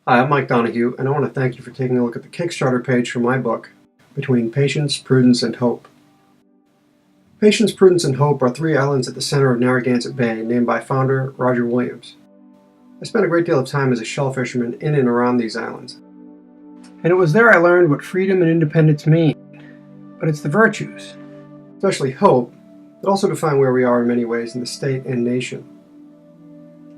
Hi, I'm Mike Donahue, and I want to thank you for taking a look at the Kickstarter page for my book, Between Patience, Prudence, and Hope. Patience, Prudence, and Hope are three islands at the center of Narragansett Bay, named by founder Roger Williams. I spent a great deal of time as a shell fisherman in and around these islands. And it was there I learned what freedom and independence mean. But it's the virtues, especially hope, that also define where we are in many ways in the state and nation.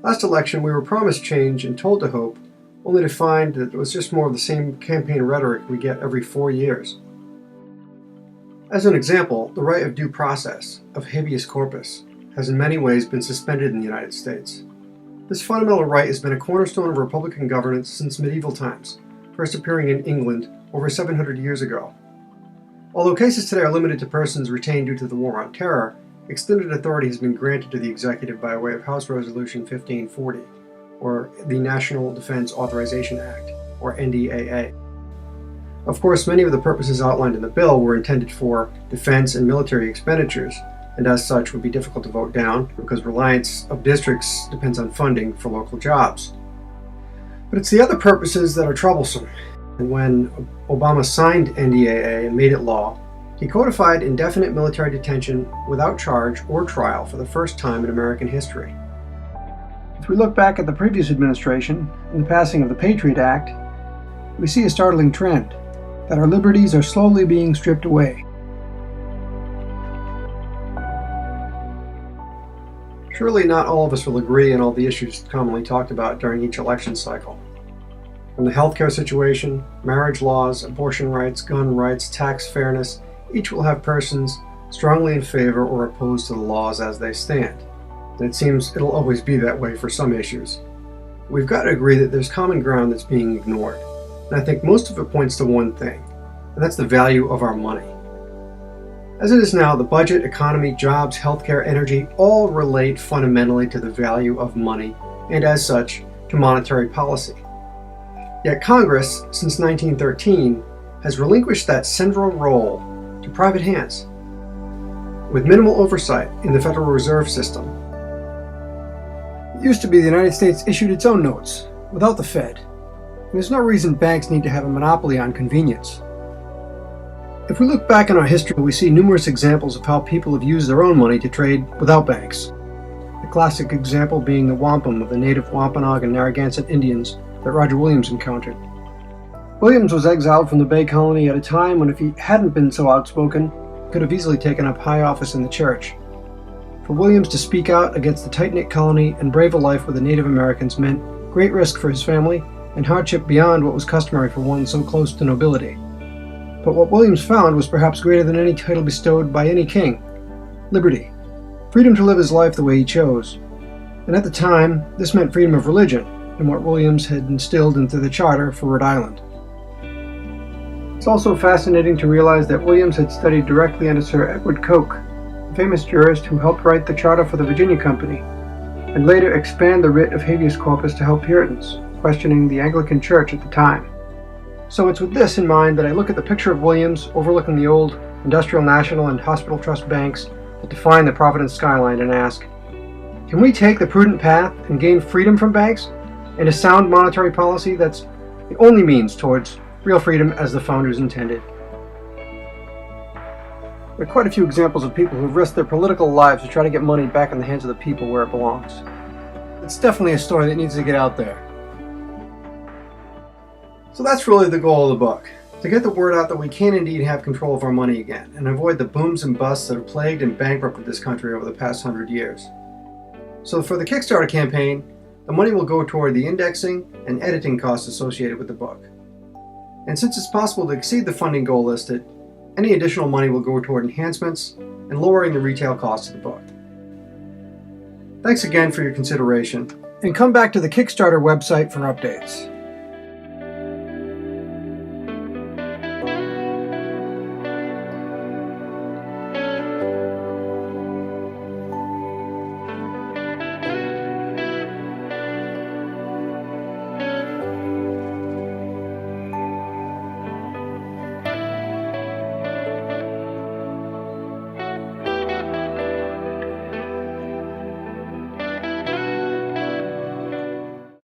Last election, we were promised change and told to hope, only to find that it was just more of the same campaign rhetoric we get every 4 years. As an example, the right of due process, of habeas corpus, has in many ways been suspended in the United States. This fundamental right has been a cornerstone of Republican governance since medieval times, first appearing in England over 700 years ago. Although cases today are limited to persons retained due to the War on Terror, extended authority has been granted to the executive by way of House Resolution 1540, or the National Defense Authorization Act, or NDAA. Of course, many of the purposes outlined in the bill were intended for defense and military expenditures, and as such would be difficult to vote down because reliance of districts depends on funding for local jobs. But it's the other purposes that are troublesome, and when Obama signed NDAA and made it law, he codified indefinite military detention without charge or trial for the first time in American history. If we look back at the previous administration and the passing of the Patriot Act, we see a startling trend, that our liberties are slowly being stripped away. Surely not all of us will agree on all the issues commonly talked about during each election cycle. From the healthcare situation, marriage laws, abortion rights, gun rights, tax fairness, each will have persons strongly in favor or opposed to the laws as they stand. And it seems it'll always be that way for some issues. We've got to agree that there's common ground that's being ignored. And I think most of it points to one thing, and that's the value of our money. As it is now, the budget, economy, jobs, healthcare, energy all relate fundamentally to the value of money, and as such, to monetary policy. Yet Congress, since 1913, has relinquished that central role to private hands, with minimal oversight in the Federal Reserve System. It used to be the United States issued its own notes, without the Fed. And there's no reason banks need to have a monopoly on convenience. If we look back in our history, we see numerous examples of how people have used their own money to trade without banks. The classic example being the wampum of the native Wampanoag and Narragansett Indians that Roger Williams encountered. Williams was exiled from the Bay Colony at a time when, if he hadn't been so outspoken, he could have easily taken up high office in the church. For Williams to speak out against the tight-knit colony and brave a life with the Native Americans meant great risk for his family and hardship beyond what was customary for one so close to nobility. But what Williams found was perhaps greater than any title bestowed by any king: liberty, freedom to live his life the way he chose. And at the time, this meant freedom of religion, and what Williams had instilled into the charter for Rhode Island. It's also fascinating to realize that Williams had studied directly under Sir Edward Coke, a famous jurist who helped write the charter for the Virginia Company, and later expand the writ of habeas corpus to help Puritans, questioning the Anglican Church at the time. So it's with this in mind that I look at the picture of Williams overlooking the old Industrial National and Hospital Trust banks that define the Providence skyline and ask, can we take the prudent path and gain freedom from banks and a sound monetary policy that's the only means towards real freedom as the founders intended? There are quite a few examples of people who've risked their political lives to try to get money back in the hands of the people where it belongs. It's definitely a story that needs to get out there. So that's really the goal of the book, to get the word out that we can indeed have control of our money again and avoid the booms and busts that have plagued and bankrupted this country over the past 100 years. So for the Kickstarter campaign, the money will go toward the indexing and editing costs associated with the book. And since it's possible to exceed the funding goal listed, any additional money will go toward enhancements and lowering the retail cost of the book. Thanks again for your consideration, and come back to the Kickstarter website for updates.